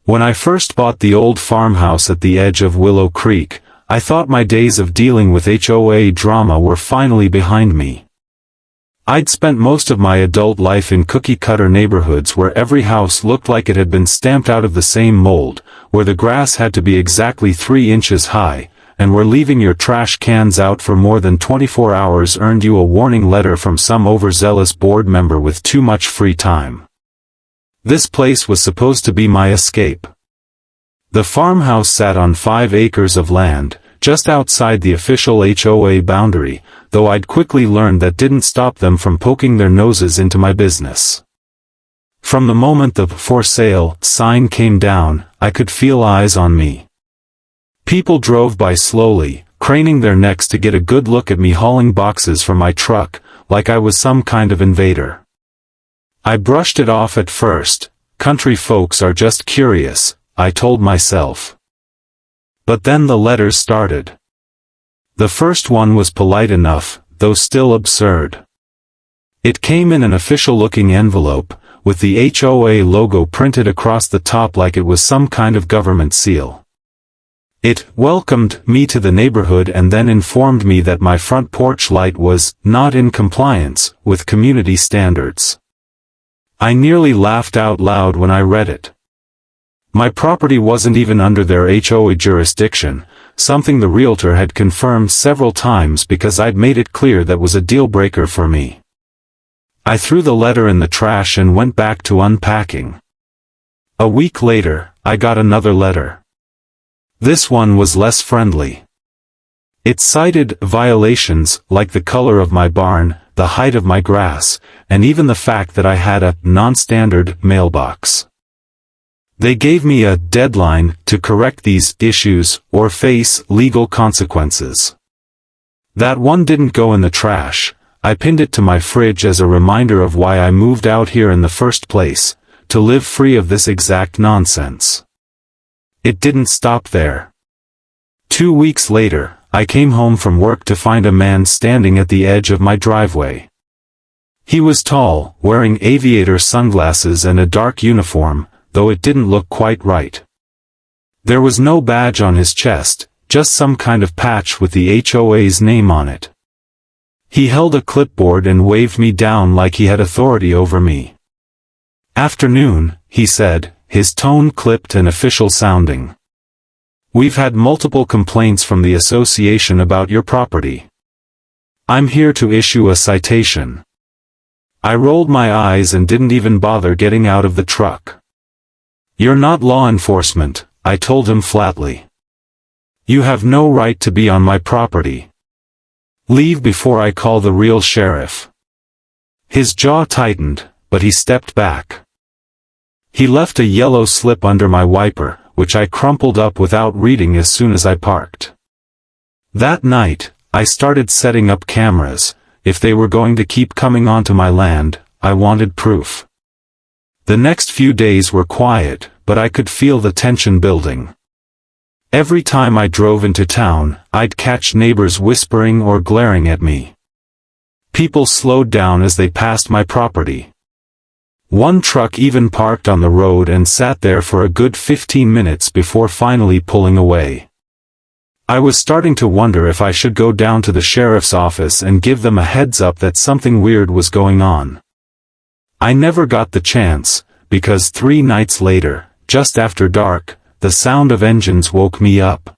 When I first bought the old farmhouse at the edge of Willow Creek, I thought my days of dealing with HOA drama were finally behind me. I'd spent most of my adult life in cookie-cutter neighborhoods where every house looked like it had been stamped out of the same mold, where the grass had to be exactly 3 inches high, and where leaving your trash cans out for more than 24 hours earned you a warning letter from some overzealous board member with too much free time. This place was supposed to be my escape. The farmhouse sat on 5 acres of land, just outside the official HOA boundary, though I'd quickly learned that didn't stop them from poking their noses into my business. From the moment the "For Sale" sign came down, I could feel eyes on me. People drove by slowly, craning their necks to get a good look at me hauling boxes from my truck, like I was some kind of invader. I brushed it off at first. Country folks are just curious, I told myself. But then the letters started. The first one was polite enough, though still absurd. It came in an official-looking envelope, with the HOA logo printed across the top like it was some kind of government seal. It welcomed me to the neighborhood and then informed me that my front porch light was not in compliance with community standards. I nearly laughed out loud when I read it. My property wasn't even under their HOA jurisdiction, something the realtor had confirmed several times because I'd made it clear that was a deal-breaker for me. I threw the letter in the trash and went back to unpacking. A week later, I got another letter. This one was less friendly. It cited violations like the color of my barn, the height of my grass, and even the fact that I had a non-standard mailbox. They gave me a deadline to correct these issues or face legal consequences. That one didn't go in the trash. I pinned it to my fridge as a reminder of why I moved out here in the first place, to live free of this exact nonsense. It didn't stop there. 2 weeks later, I came home from work to find a man standing at the edge of my driveway. He was tall, wearing aviator sunglasses and a dark uniform, though it didn't look quite right. There was no badge on his chest, just some kind of patch with the HOA's name on it. He held a clipboard and waved me down like he had authority over me. "Afternoon," he said, his tone clipped and official sounding. "We've had multiple complaints from the association about your property. I'm here to issue a citation." I rolled my eyes and didn't even bother getting out of the truck. "You're not law enforcement," I told him flatly. "You have no right to be on my property. Leave before I call the real sheriff." His jaw tightened, but he stepped back. He left a yellow slip under my wiper, which I crumpled up without reading as soon as I parked. That night, I started setting up cameras. If they were going to keep coming onto my land, I wanted proof. The next few days were quiet, but I could feel the tension building. Every time I drove into town, I'd catch neighbors whispering or glaring at me. People slowed down as they passed my property. One truck even parked on the road and sat there for a good 15 minutes before finally pulling away. I was starting to wonder if I should go down to the sheriff's office and give them a heads up that something weird was going on. I never got the chance, because 3 nights later, just after dark, the sound of engines woke me up.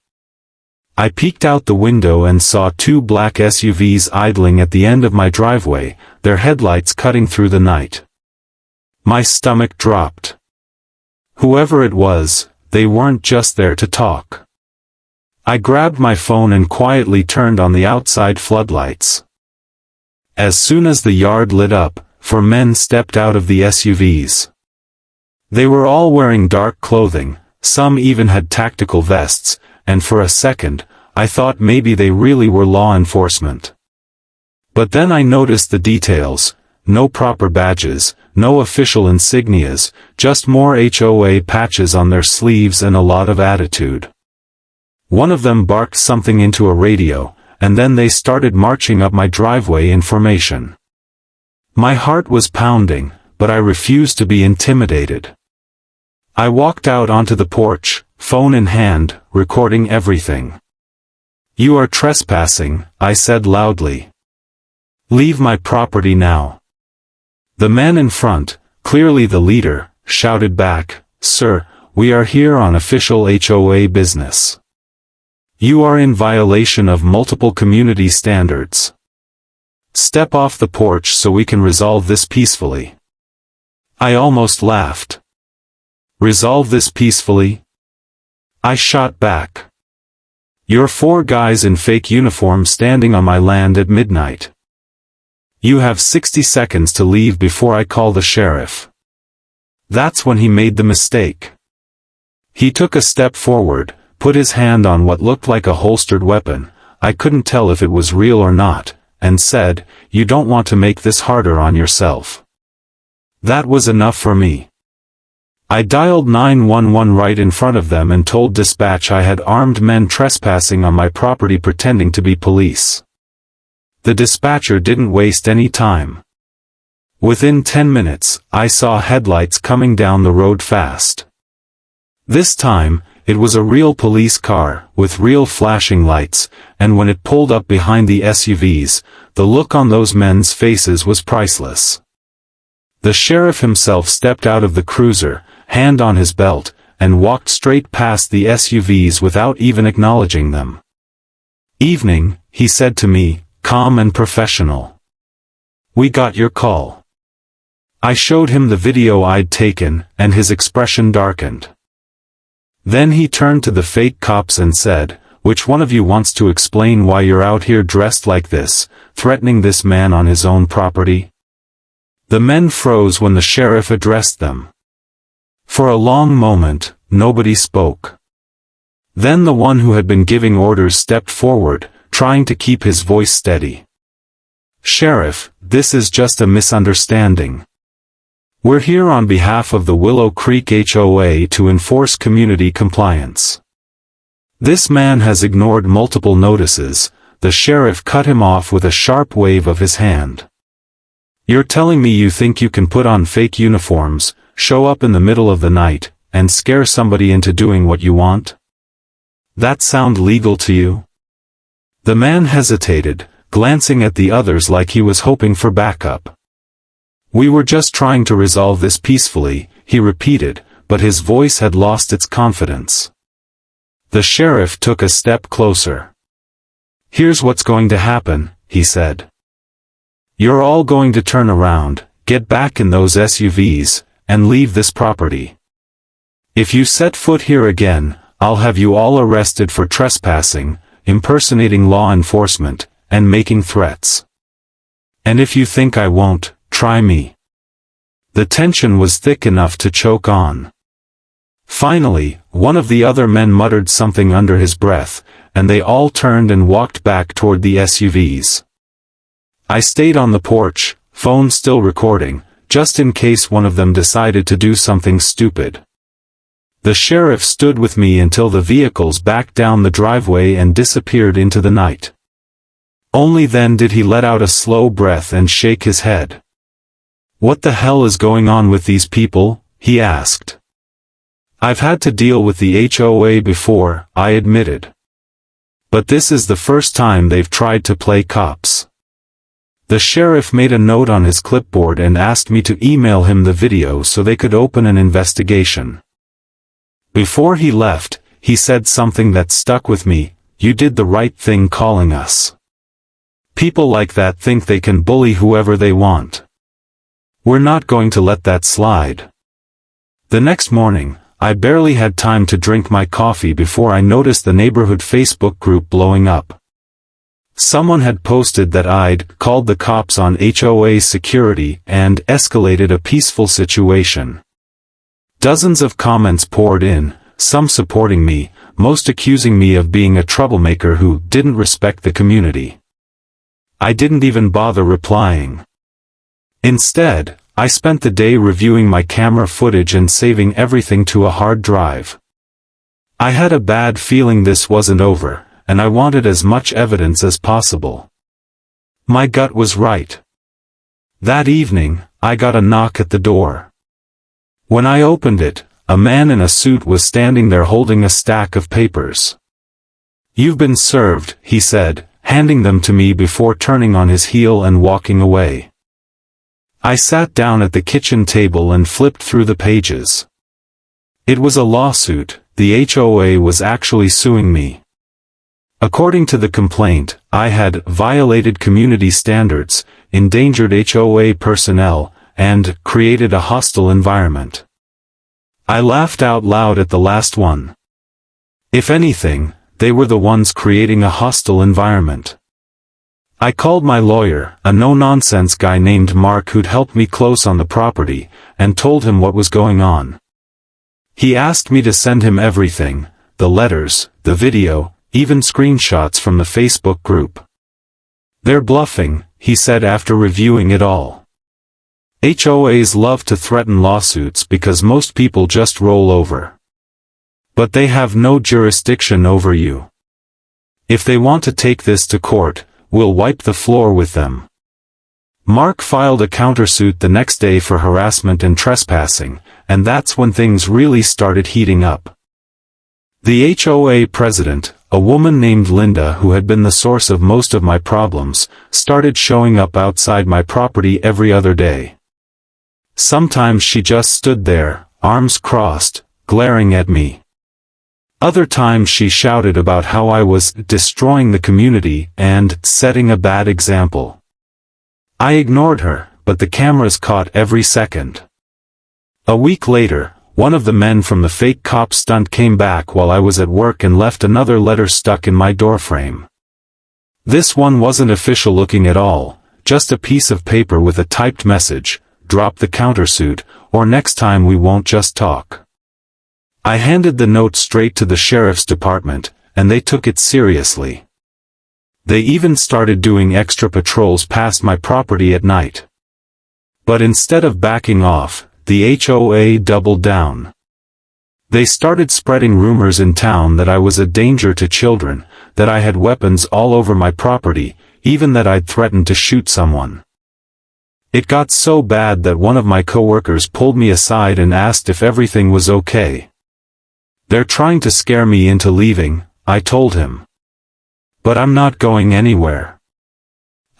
I peeked out the window and saw 2 black SUVs idling at the end of my driveway, their headlights cutting through the night. My stomach dropped. Whoever it was, they weren't just there to talk. I grabbed my phone and quietly turned on the outside floodlights. As soon as the yard lit up, 4 men stepped out of the SUVs. They were all wearing dark clothing, some even had tactical vests, and for a second, I thought maybe they really were law enforcement. But then I noticed the details: no proper badges, no official insignias, just more HOA patches on their sleeves and a lot of attitude. One of them barked something into a radio, and then they started marching up my driveway in formation. My heart was pounding, but I refused to be intimidated. I walked out onto the porch, phone in hand, recording everything. "You are trespassing," I said loudly. "Leave my property now." The man in front, clearly the leader, shouted back, "Sir, we are here on official HOA business. You are in violation of multiple community standards. Step off the porch so we can resolve this peacefully." I almost laughed. "Resolve this peacefully?" I shot back. "You're 4 guys in fake uniforms standing on my land at midnight. You have 60 seconds to leave before I call the sheriff." That's when he made the mistake. He took a step forward, put his hand on what looked like a holstered weapon, I couldn't tell if it was real or not, and said, "You don't want to make this harder on yourself." That was enough for me. I dialed 911 right in front of them and told dispatch I had armed men trespassing on my property pretending to be police. The dispatcher didn't waste any time. Within 10 minutes, I saw headlights coming down the road fast. This time, it was a real police car, with real flashing lights, and when it pulled up behind the SUVs, the look on those men's faces was priceless. The sheriff himself stepped out of the cruiser, hand on his belt, and walked straight past the SUVs without even acknowledging them. "Evening," he said to me, calm and professional. "We got your call." I showed him the video I'd taken, and his expression darkened. Then he turned to the fake cops and said, "Which one of you wants to explain why you're out here dressed like this, threatening this man on his own property?" The men froze when the sheriff addressed them. For a long moment, nobody spoke. Then the one who had been giving orders stepped forward, trying to keep his voice steady. "Sheriff, this is just a misunderstanding. We're here on behalf of the Willow Creek HOA to enforce community compliance. This man has ignored multiple notices." The sheriff cut him off with a sharp wave of his hand. "You're telling me you think you can put on fake uniforms, show up in the middle of the night, and scare somebody into doing what you want? That sound legal to you?" The man hesitated, glancing at the others like he was hoping for backup. "We were just trying to resolve this peacefully," he repeated, but his voice had lost its confidence. The sheriff took a step closer. "Here's what's going to happen," he said. "You're all going to turn around, get back in those SUVs, and leave this property. If you set foot here again, I'll have you all arrested for trespassing, impersonating law enforcement, and making threats. And if you think I won't, try me." The tension was thick enough to choke on. Finally, one of the other men muttered something under his breath, and they all turned and walked back toward the SUVs. I stayed on the porch, phone still recording, just in case one of them decided to do something stupid. The sheriff stood with me until the vehicles backed down the driveway and disappeared into the night. Only then did he let out a slow breath and shake his head. "What the hell is going on with these people?" he asked. "I've had to deal with the HOA before," I admitted. "But this is the first time they've tried to play cops." The sheriff made a note on his clipboard and asked me to email him the video so they could open an investigation. Before he left, he said something that stuck with me: "You did the right thing calling us. People like that think they can bully whoever they want. We're not going to let that slide." The next morning, I barely had time to drink my coffee before I noticed the neighborhood Facebook group blowing up. Someone had posted that I'd called the cops on HOA security and escalated a peaceful situation. Dozens of comments poured in, some supporting me, most accusing me of being a troublemaker who didn't respect the community. I didn't even bother replying. Instead, I spent the day reviewing my camera footage and saving everything to a hard drive. I had a bad feeling this wasn't over, and I wanted as much evidence as possible. My gut was right. That evening, I got a knock at the door. When I opened it, a man in a suit was standing there holding a stack of papers. "You've been served," he said, handing them to me before turning on his heel and walking away. I sat down at the kitchen table and flipped through the pages. It was a lawsuit. The HOA was actually suing me. According to the complaint, I had violated community standards, endangered HOA personnel, and created a hostile environment. I laughed out loud at the last one. If anything, they were the ones creating a hostile environment. I called my lawyer, a no-nonsense guy named Mark who'd helped me close on the property, and told him what was going on. He asked me to send him everything, the letters, the video, even screenshots from the Facebook group. "They're bluffing," he said after reviewing it all. HOAs love to threaten lawsuits because most people just roll over. But they have no jurisdiction over you. If they want to take this to court, we'll wipe the floor with them. Mark filed a countersuit the next day for harassment and trespassing, and that's when things really started heating up. The HOA president, a woman named Linda who had been the source of most of my problems, started showing up outside my property every other day. Sometimes she just stood there, arms crossed, glaring at me. Other times she shouted about how I was destroying the community and setting a bad example. I ignored her, but the cameras caught every second. A week later, one of the men from the fake cop stunt came back while I was at work and left another letter stuck in my doorframe. This one wasn't official looking at all, just a piece of paper with a typed message: "Drop the countersuit, or next time we won't just talk." I handed the note straight to the sheriff's department, and they took it seriously. They even started doing extra patrols past my property at night. But instead of backing off, the HOA doubled down. They started spreading rumors in town that I was a danger to children, that I had weapons all over my property, even that I'd threatened to shoot someone. It got so bad that one of my coworkers pulled me aside and asked if everything was okay. "They're trying to scare me into leaving," I told him. "But I'm not going anywhere."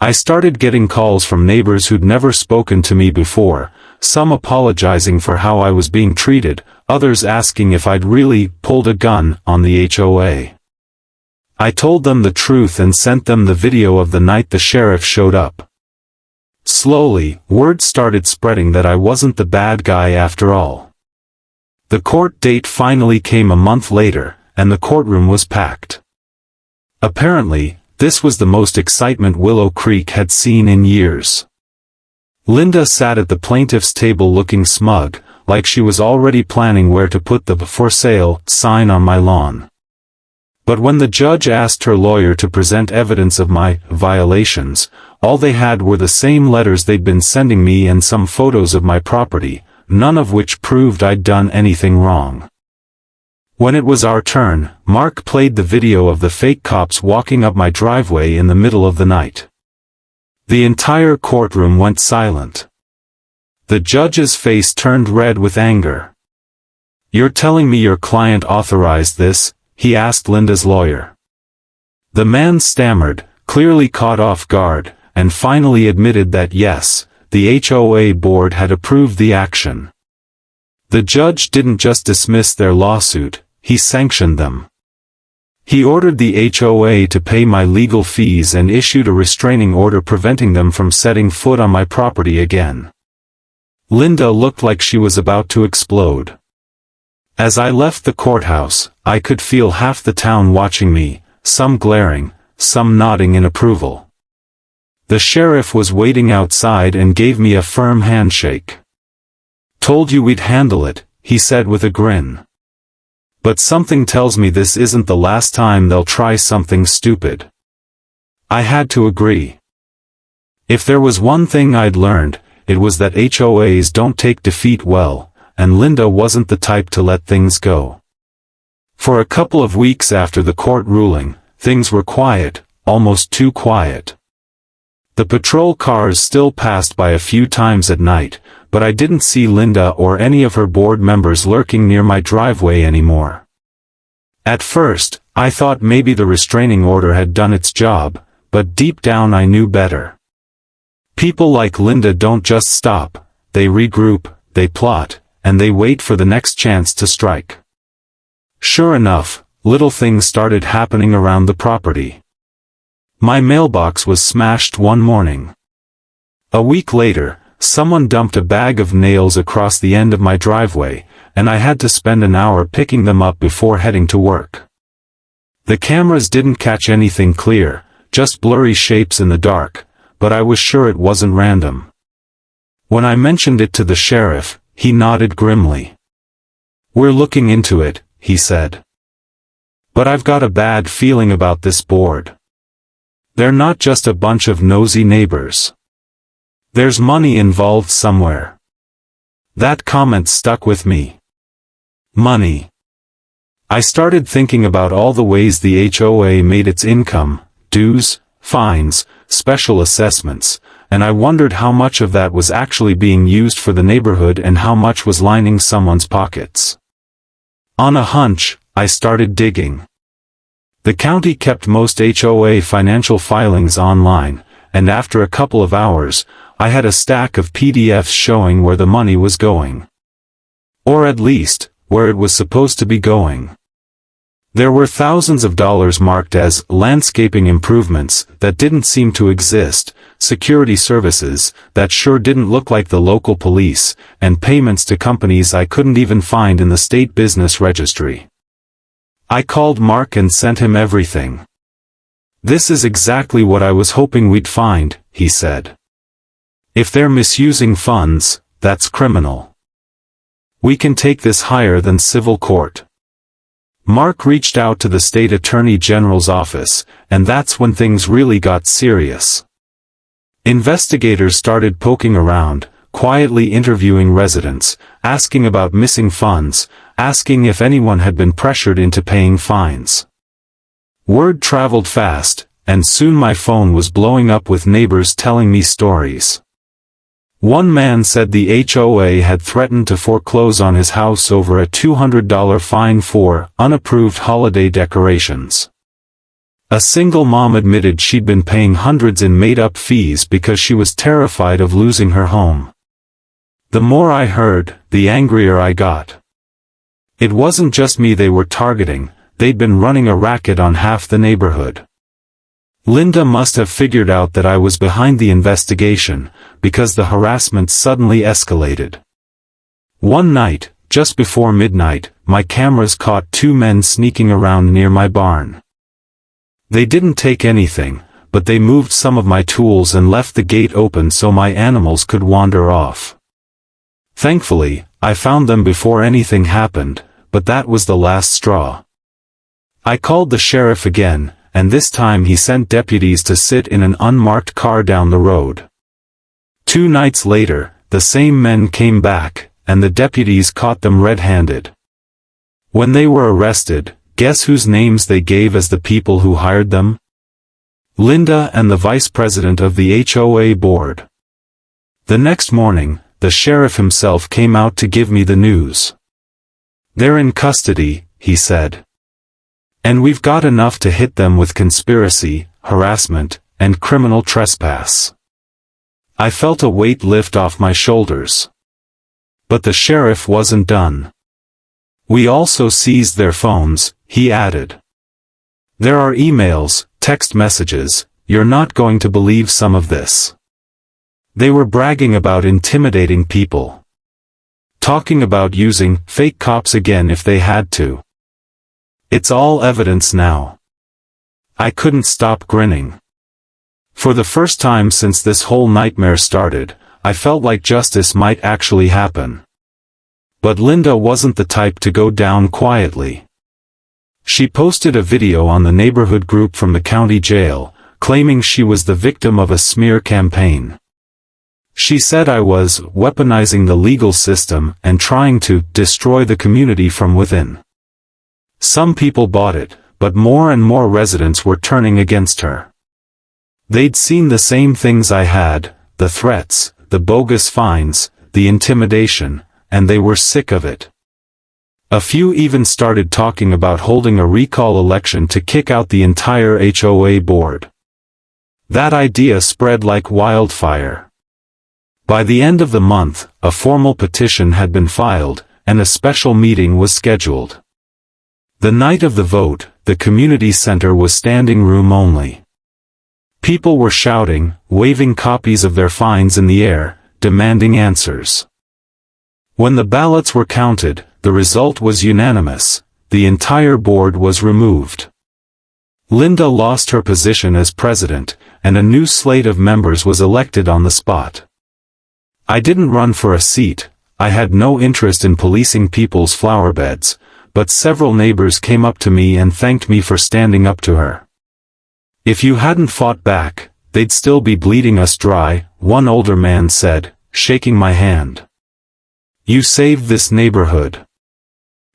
I started getting calls from neighbors who'd never spoken to me before, some apologizing for how I was being treated, others asking if I'd really pulled a gun on the HOA. I told them the truth and sent them the video of the night the sheriff showed up. Slowly, word started spreading that I wasn't the bad guy after all. The court date finally came a month later, and the courtroom was packed. Apparently, this was the most excitement Willow Creek had seen in years. Linda sat at the plaintiff's table looking smug, like she was already planning where to put the "for sale" sign on my lawn. But when the judge asked her lawyer to present evidence of my violations, all they had were the same letters they'd been sending me and some photos of my property, none of which proved I'd done anything wrong. When it was our turn, Mark played the video of the fake cops walking up my driveway in the middle of the night. The entire courtroom went silent. The judge's face turned red with anger. "You're telling me your client authorized this?" he asked Linda's lawyer. The man stammered, clearly caught off guard, and finally admitted that yes, the HOA board had approved the action. The judge didn't just dismiss their lawsuit, he sanctioned them. He ordered the HOA to pay my legal fees and issued a restraining order preventing them from setting foot on my property again. Linda looked like she was about to explode. As I left the courthouse, I could feel half the town watching me, some glaring, some nodding in approval. The sheriff was waiting outside and gave me a firm handshake. "Told you we'd handle it," he said with a grin. "But something tells me this isn't the last time they'll try something stupid." I had to agree. If there was one thing I'd learned, it was that HOAs don't take defeat well, and Linda wasn't the type to let things go. For a couple of weeks after the court ruling, things were quiet, almost too quiet. The patrol cars still passed by a few times at night, but I didn't see Linda or any of her board members lurking near my driveway anymore. At first, I thought maybe the restraining order had done its job, but deep down I knew better. People like Linda don't just stop, they regroup, they plot, and they wait for the next chance to strike. Sure enough, little things started happening around the property. My mailbox was smashed one morning. A week later, someone dumped a bag of nails across the end of my driveway, and I had to spend an hour picking them up before heading to work. The cameras didn't catch anything clear, just blurry shapes in the dark, but I was sure it wasn't random. When I mentioned it to the sheriff, he nodded grimly. "We're looking into it," he said. "But I've got a bad feeling about this board. They're not just a bunch of nosy neighbors. There's money involved somewhere." That comment stuck with me. Money. I started thinking about all the ways the HOA made its income, dues, fines, special assessments, and I wondered how much of that was actually being used for the neighborhood and how much was lining someone's pockets. On a hunch, I started digging. The county kept most HOA financial filings online, and after a couple of hours, I had a stack of PDFs showing where the money was going. Or at least, where it was supposed to be going. There were thousands of dollars marked as landscaping improvements that didn't seem to exist, security services that sure didn't look like the local police, and payments to companies I couldn't even find in the state business registry. I called Mark and sent him everything. "This is exactly what I was hoping we'd find," he said. "If they're misusing funds, that's criminal. We can take this higher than civil court." Mark reached out to the state attorney general's office, and that's when things really got serious. Investigators started poking around, quietly interviewing residents, asking about missing funds, asking if anyone had been pressured into paying fines. Word traveled fast, and soon my phone was blowing up with neighbors telling me stories. One man said the HOA had threatened to foreclose on his house over a $200 fine for unapproved holiday decorations. A single mom admitted she'd been paying hundreds in made-up fees because she was terrified of losing her home. The more I heard, the angrier I got. It wasn't just me they were targeting, they'd been running a racket on half the neighborhood. Linda must have figured out that I was behind the investigation, because the harassment suddenly escalated. One night, just before midnight, my cameras caught two men sneaking around near my barn. They didn't take anything, but they moved some of my tools and left the gate open so my animals could wander off. Thankfully, I found them before anything happened, but that was the last straw. I called the sheriff again, and this time he sent deputies to sit in an unmarked car down the road. 2 nights later, the same men came back, and the deputies caught them red-handed. When they were arrested, guess whose names they gave as the people who hired them? Linda and the vice president of the HOA board. The next morning, the sheriff himself came out to give me the news. "They're in custody," he said. "And we've got enough to hit them with conspiracy, harassment, and criminal trespass." I felt a weight lift off my shoulders. But the sheriff wasn't done. "We also seized their phones," he added. "There are emails, text messages, you're not going to believe some of this. They were bragging about intimidating people. Talking about using fake cops again if they had to. It's all evidence now." I couldn't stop grinning. For the first time since this whole nightmare started, I felt like justice might actually happen. But Linda wasn't the type to go down quietly. She posted a video on the neighborhood group from the county jail, claiming she was the victim of a smear campaign. She said I was weaponizing the legal system and trying to destroy the community from within. Some people bought it, but more and more residents were turning against her. They'd seen the same things I had, the threats, the bogus fines, the intimidation, and they were sick of it. A few even started talking about holding a recall election to kick out the entire HOA board. That idea spread like wildfire. By the end of the month, a formal petition had been filed, and a special meeting was scheduled. The night of the vote, the community center was standing room only. People were shouting, waving copies of their fines in the air, demanding answers. When the ballots were counted, the result was unanimous: the entire board was removed. Linda lost her position as president, and a new slate of members was elected on the spot. I didn't run for a seat. I had no interest in policing people's flower beds, but several neighbors came up to me and thanked me for standing up to her. "If you hadn't fought back, they'd still be bleeding us dry," one older man said, shaking my hand. "You saved this neighborhood."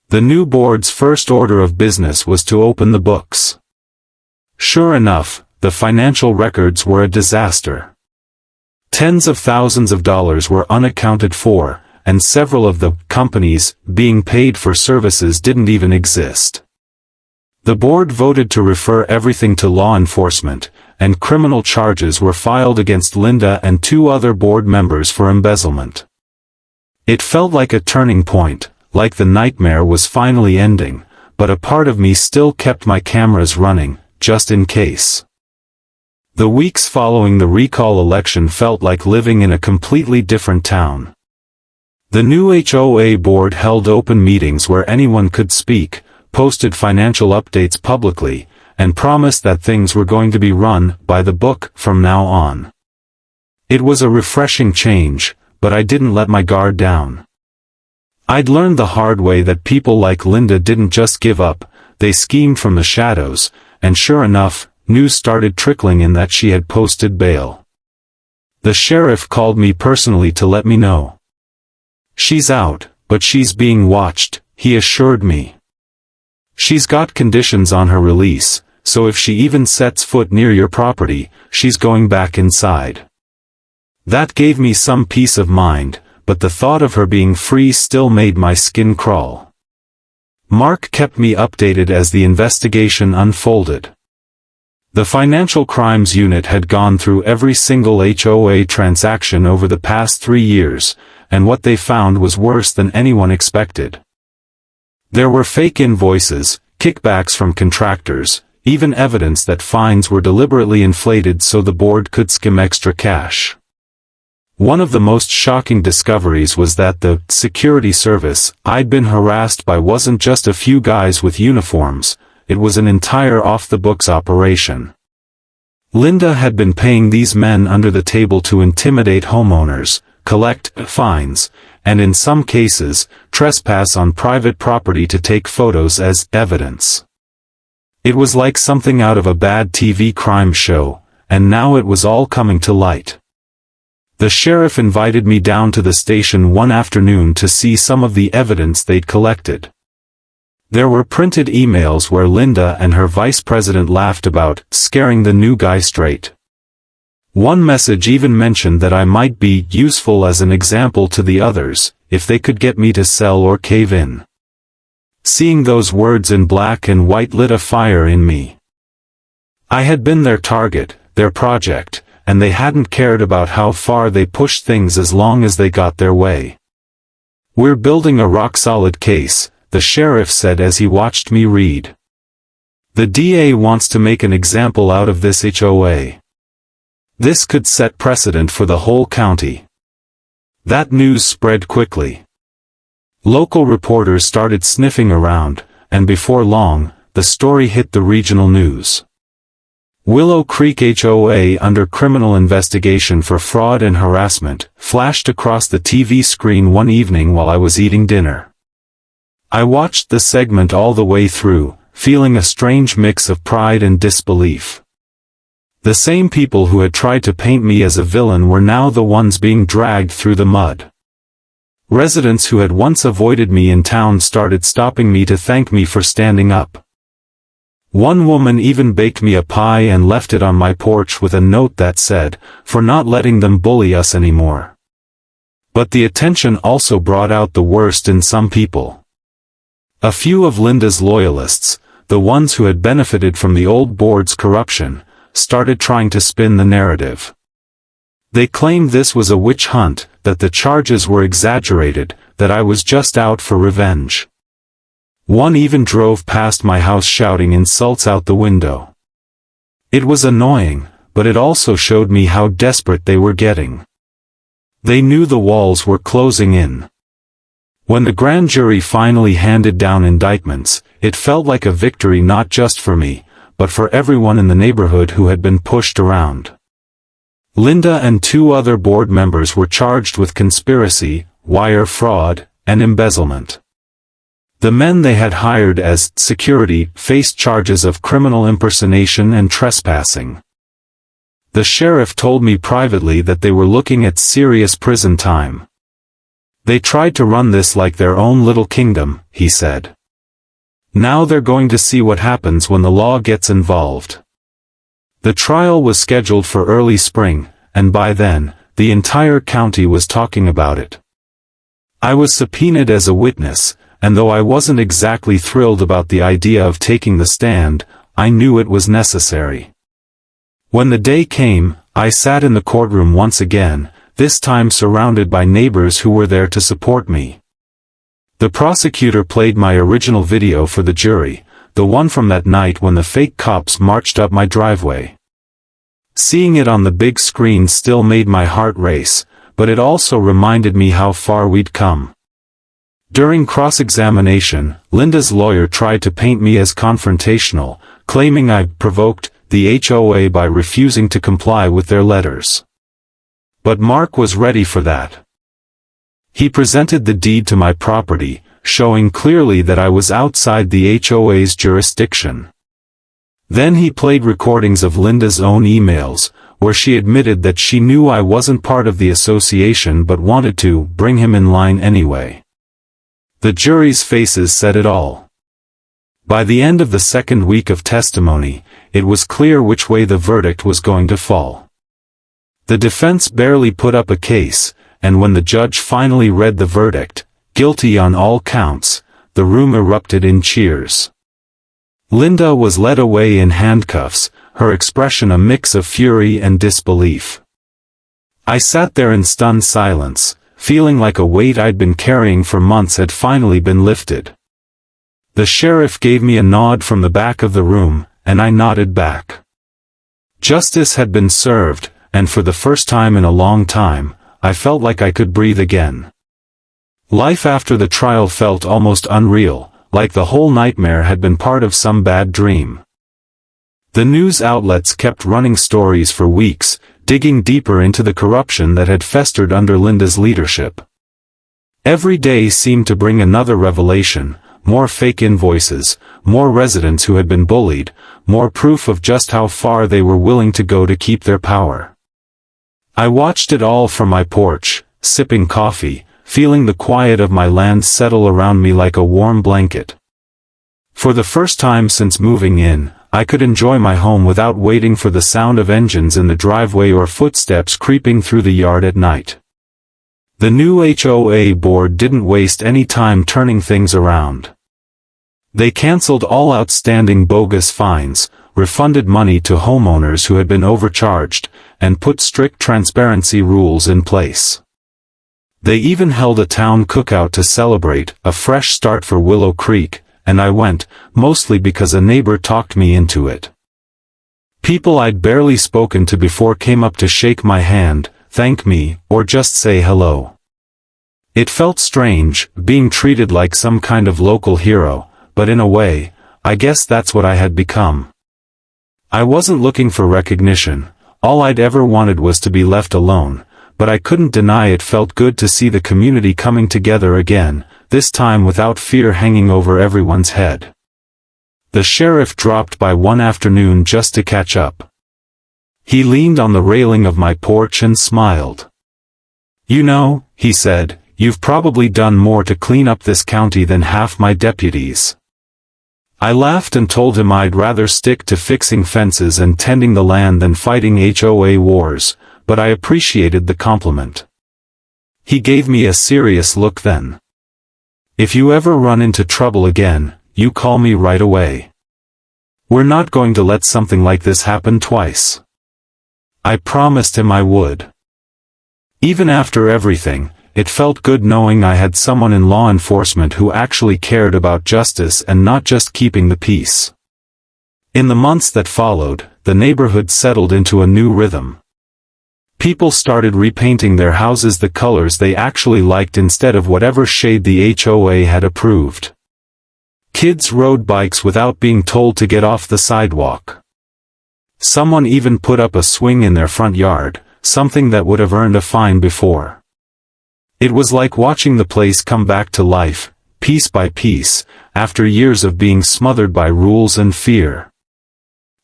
The new board's first order of business was to open the books. Sure enough, the financial records were a disaster. Tens of thousands of dollars were unaccounted for, and several of the companies being paid for services didn't even exist. The board voted to refer everything to law enforcement, and criminal charges were filed against Linda and 2 other board members for embezzlement. It felt like a turning point, like the nightmare was finally ending, but a part of me still kept my cameras running, just in case. The weeks following the recall election felt like living in a completely different town. The new HOA board held open meetings where anyone could speak, posted financial updates publicly, and promised that things were going to be run by the book from now on. It was a refreshing change, but I didn't let my guard down. I'd learned the hard way that people like Linda didn't just give up, they schemed from the shadows, and sure enough, news started trickling in that she had posted bail. The sheriff called me personally to let me know. "She's out, but she's being watched," he assured me. "She's got conditions on her release, so if she even sets foot near your property, she's going back inside." That gave me some peace of mind, but the thought of her being free still made my skin crawl. Mark kept me updated as the investigation unfolded. The Financial Crimes Unit had gone through every single HOA transaction over the past 3 years, and what they found was worse than anyone expected. There were fake invoices, kickbacks from contractors, even evidence that fines were deliberately inflated so the board could skim extra cash. One of the most shocking discoveries was that the security service I'd been harassed by wasn't just a few guys with uniforms, it was an entire off-the-books operation. Linda had been paying these men under the table to intimidate homeowners, collect fines, and in some cases, trespass on private property to take photos as evidence. It was like something out of a bad TV crime show, and now it was all coming to light. The sheriff invited me down to the station one afternoon to see some of the evidence they'd collected. There were printed emails where Linda and her vice president laughed about scaring the new guy straight. One message even mentioned that I might be useful as an example to the others, if they could get me to sell or cave in. Seeing those words in black and white lit a fire in me. I had been their target, their project, and they hadn't cared about how far they pushed things as long as they got their way. "We're building a rock-solid case," the sheriff said as he watched me read. "The DA wants to make an example out of this HOA. This could set precedent for the whole county." That news spread quickly. Local reporters started sniffing around, and before long, the story hit the regional news. Willow Creek HOA under criminal investigation for fraud and harassment, flashed across the TV screen one evening while I was eating dinner. I watched the segment all the way through, feeling a strange mix of pride and disbelief. The same people who had tried to paint me as a villain were now the ones being dragged through the mud. Residents who had once avoided me in town started stopping me to thank me for standing up. One woman even baked me a pie and left it on my porch with a note that said, "For not letting them bully us anymore." But the attention also brought out the worst in some people. A few of Linda's loyalists, the ones who had benefited from the old board's corruption, started trying to spin the narrative. They claimed this was a witch hunt, that the charges were exaggerated, that I was just out for revenge. One even drove past my house shouting insults out the window. It was annoying, but it also showed me how desperate they were getting. They knew the walls were closing in. When the grand jury finally handed down indictments, it felt like a victory not just for me, but for everyone in the neighborhood who had been pushed around. Linda and 2 other board members were charged with conspiracy, wire fraud, and embezzlement. The men they had hired as security faced charges of criminal impersonation and trespassing. The sheriff told me privately that they were looking at serious prison time. They tried to run this like their own little kingdom, he said. Now they're going to see what happens when the law gets involved. The trial was scheduled for early spring, and by then, the entire county was talking about it. I was subpoenaed as a witness, and though I wasn't exactly thrilled about the idea of taking the stand, I knew it was necessary. When the day came, I sat in the courtroom once again, this time surrounded by neighbors who were there to support me. The prosecutor played my original video for the jury, the one from that night when the fake cops marched up my driveway. Seeing it on the big screen still made my heart race, but it also reminded me how far we'd come. During cross-examination, Linda's lawyer tried to paint me as confrontational, claiming I provoked the HOA by refusing to comply with their letters. But Mark was ready for that. He presented the deed to my property, showing clearly that I was outside the HOA's jurisdiction. Then he played recordings of Linda's own emails, where she admitted that she knew I wasn't part of the association but wanted to bring him in line anyway. The jury's faces said it all. By the end of the second week of testimony, it was clear which way the verdict was going to fall. The defense barely put up a case, and when the judge finally read the verdict, guilty on all counts, the room erupted in cheers. Linda was led away in handcuffs, her expression a mix of fury and disbelief. I sat there in stunned silence, feeling like a weight I'd been carrying for months had finally been lifted. The sheriff gave me a nod from the back of the room, and I nodded back. Justice had been served, and for the first time in a long time, I felt like I could breathe again. Life after the trial felt almost unreal, like the whole nightmare had been part of some bad dream. The news outlets kept running stories for weeks, digging deeper into the corruption that had festered under Linda's leadership. Every day seemed to bring another revelation, more fake invoices, more residents who had been bullied, more proof of just how far they were willing to go to keep their power. I watched it all from my porch, sipping coffee, feeling the quiet of my land settle around me like a warm blanket. For the first time since moving in, I could enjoy my home without waiting for the sound of engines in the driveway or footsteps creeping through the yard at night. The new HOA board didn't waste any time turning things around. They canceled all outstanding bogus fines, refunded money to homeowners who had been overcharged, and put strict transparency rules in place. They even held a town cookout to celebrate a fresh start for Willow Creek, and I went, mostly because a neighbor talked me into it. People I'd barely spoken to before came up to shake my hand, thank me, or just say hello. It felt strange, being treated like some kind of local hero, but in a way, I guess that's what I had become. I wasn't looking for recognition, all I'd ever wanted was to be left alone, but I couldn't deny it felt good to see the community coming together again, this time without fear hanging over everyone's head. The sheriff dropped by one afternoon just to catch up. He leaned on the railing of my porch and smiled. "You know," he said, "you've probably done more to clean up this county than half my deputies." I laughed and told him I'd rather stick to fixing fences and tending the land than fighting HOA wars, but I appreciated the compliment. He gave me a serious look then. "If you ever run into trouble again, you call me right away. We're not going to let something like this happen twice." I promised him I would. Even after everything, it felt good knowing I had someone in law enforcement who actually cared about justice and not just keeping the peace. In the months that followed, the neighborhood settled into a new rhythm. People started repainting their houses the colors they actually liked instead of whatever shade the HOA had approved. Kids rode bikes without being told to get off the sidewalk. Someone even put up a swing in their front yard, something that would have earned a fine before. It was like watching the place come back to life, piece by piece, after years of being smothered by rules and fear.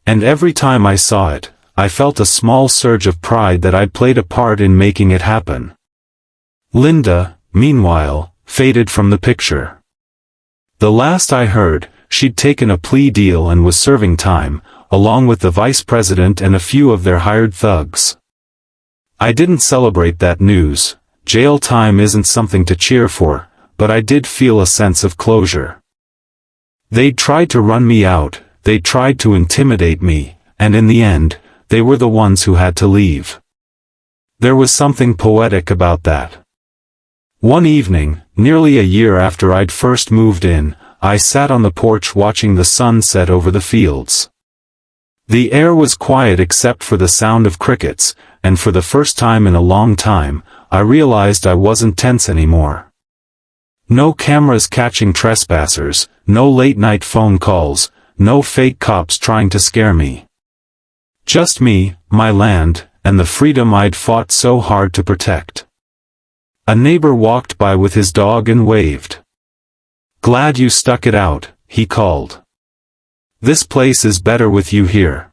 And every time I saw it, I felt a small surge of pride that I'd played a part in making it happen. Linda, meanwhile, faded from the picture. The last I heard, she'd taken a plea deal and was serving time, along with the vice president and a few of their hired thugs. I didn't celebrate that news. Jail time isn't something to cheer for, but I did feel a sense of closure. They'd tried to run me out, they'd tried to intimidate me, and in the end, they were the ones who had to leave. There was something poetic about that. One evening, nearly a year after I'd first moved in, I sat on the porch watching the sun set over the fields. The air was quiet except for the sound of crickets, and for the first time in a long time, I realized I wasn't tense anymore. No cameras catching trespassers, no late-night phone calls, no fake cops trying to scare me. Just me, my land, and the freedom I'd fought so hard to protect. A neighbor walked by with his dog and waved. "Glad you stuck it out," he called. "This place is better with you here."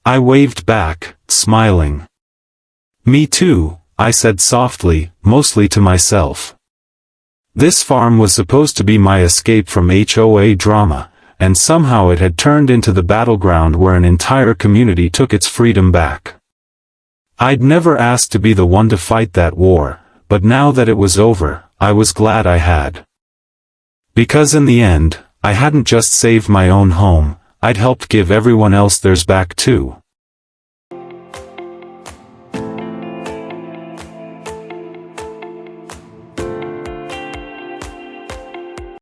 I waved back, smiling. "Me too," I said softly, mostly to myself. This farm was supposed to be my escape from HOA drama, and somehow it had turned into the battleground where an entire community took its freedom back. I'd never asked to be the one to fight that war, but now that it was over, I was glad I had. Because in the end, I hadn't just saved my own home, I'd helped give everyone else theirs back too.